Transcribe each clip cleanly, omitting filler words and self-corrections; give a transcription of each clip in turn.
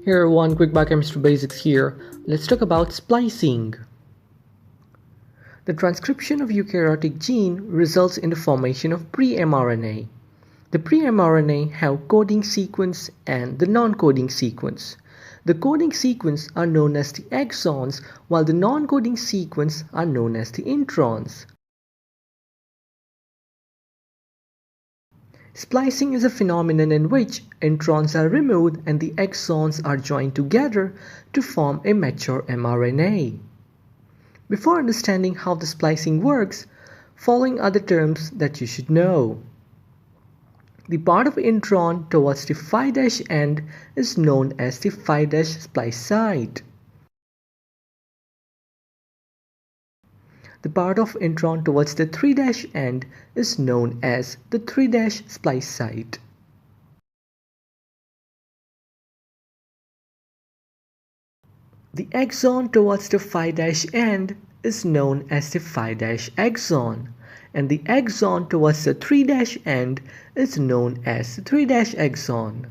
Here, one quick biochemistry basics here. Let's talk about splicing. The transcription of eukaryotic gene results in the formation of pre-mRNA. The pre-mRNA have coding sequence and the non-coding sequence. The coding sequence are known as the exons, while the non-coding sequence are known as the introns. Splicing is a phenomenon in which introns are removed and the exons are joined together to form a mature mRNA. Before understanding how the splicing works, following are the terms that you should know. The part of intron towards the 5' end is known as the 5' splice site. The part of intron towards the 3' end is known as the 3' splice site. The exon towards the 5' end is known as the 5' exon, and the exon towards the 3' end is known as the 3' exon.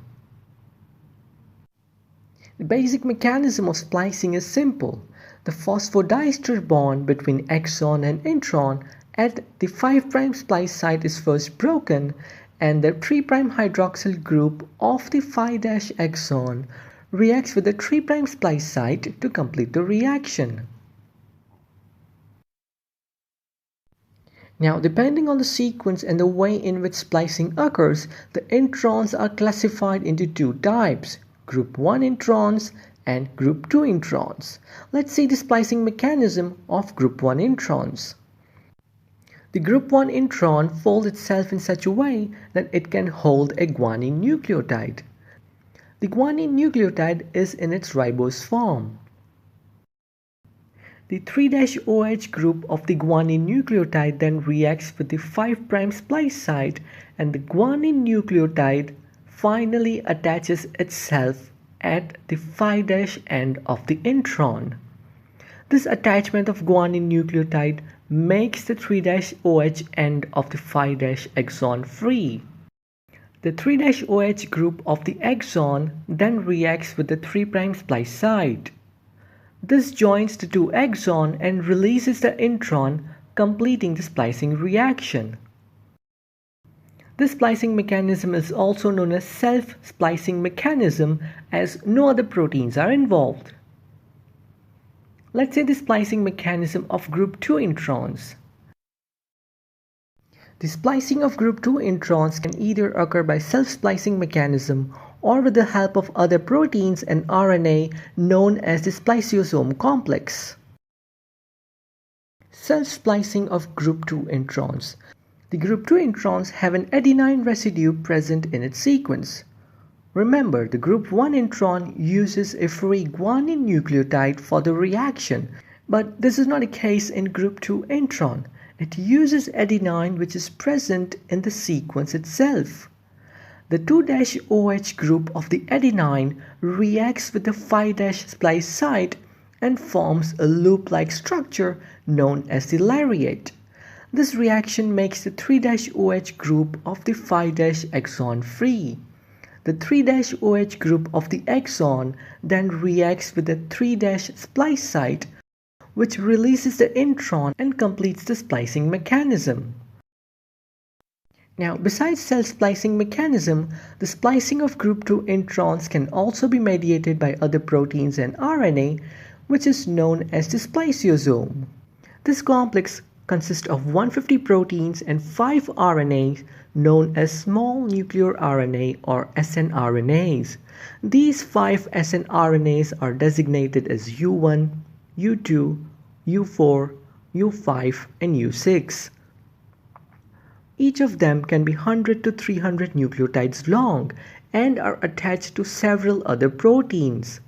The basic mechanism of splicing is simple. The phosphodiester bond between exon and intron at the 5' splice site is first broken, and the 3' hydroxyl group of the 5' exon reacts with the 3' splice site to complete the reaction. Now, depending on the sequence and the way in which splicing occurs, the introns are classified into two types, group 1 introns and group 2 introns. Let's see the splicing mechanism of group 1 introns. The group 1 intron folds itself in such a way that it can hold a guanine nucleotide. The guanine nucleotide is in its ribose form. The 3'OH group of the guanine nucleotide then reacts with the 5' splice site, and the guanine nucleotide finally attaches itself at the 5' end of the intron. This attachment of guanine nucleotide makes the 3'OH end of the 5' exon free. The 3'OH group of the exon then reacts with the 3' splice site. This joins the two exons and releases the intron, completing the splicing reaction. This splicing mechanism is also known as self-splicing mechanism, as no other proteins are involved. Let's say the splicing mechanism of group 2 introns. The splicing of group 2 introns can either occur by self-splicing mechanism or with the help of other proteins and RNA known as the spliceosome complex. Self-splicing of group 2 introns. The group 2 introns have an adenine residue present in its sequence. Remember, the group 1 intron uses a free guanine nucleotide for the reaction, but this is not the case in group 2 intron. It uses adenine which is present in the sequence itself. The 2'OH group of the adenine reacts with the 5' splice site and forms a loop-like structure known as the lariat. This reaction makes the 3'OH group of the 5' exon free. The 3'OH group of the exon then reacts with the 3' splice site, which releases the intron and completes the splicing mechanism. Now, besides self-splicing mechanism, the splicing of group 2 introns can also be mediated by other proteins and RNA, which is known as the spliceosome. This complex consists of 150 proteins and 5 RNAs known as small nuclear RNA or snRNAs. These 5 snRNAs are designated as U1, U2, U4, U5, and U6. Each of them can be 100 to 300 nucleotides long and are attached to several other proteins.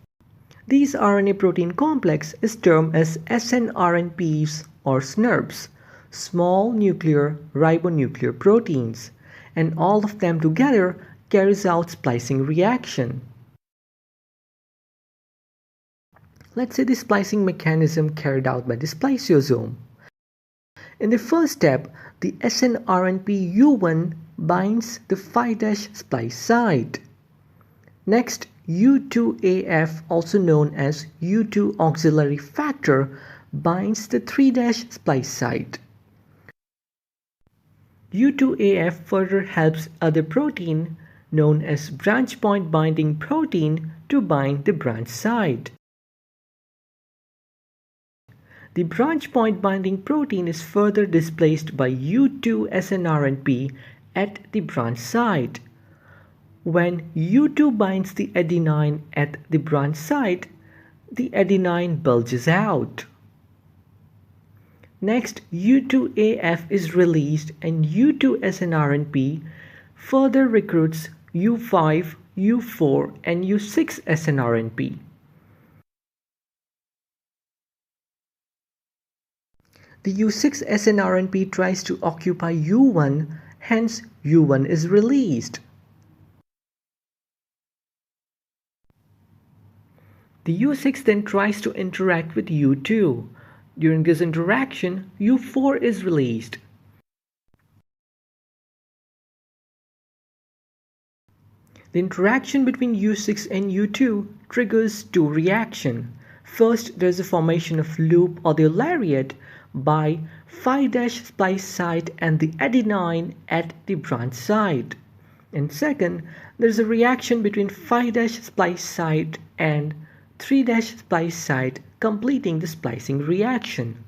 These RNA protein complex is termed as snRNPs or SNRPs, small nuclear ribonuclear proteins, and all of them together carries out splicing reaction. Let's say the splicing mechanism carried out by the spliceosome. In the first step, the snRNP U1 binds the 5' splice site. Next, U2AF, also known as U2 auxiliary factor, binds the 3' splice site. U2AF further helps other protein, known as branch point binding protein, to bind the branch site. The branch point binding protein is further displaced by U2SNRNP at the branch site. When U2 binds the adenine at the branch site, the adenine bulges out. Next, U2AF is released and U2SNRNP further recruits U5, U4 and U6 SNRNP. The U6 SNRNP tries to occupy U1, hence U1 is released. The U6 then tries to interact with U2. During this interaction, U4 is released. The interaction between U6 and U2 triggers two reactions. First, there is a formation of loop or the lariat by 5' splice site and the adenine at the branch site. And second, there is a reaction between 5' splice site and 3' splice site, completing the splicing reaction.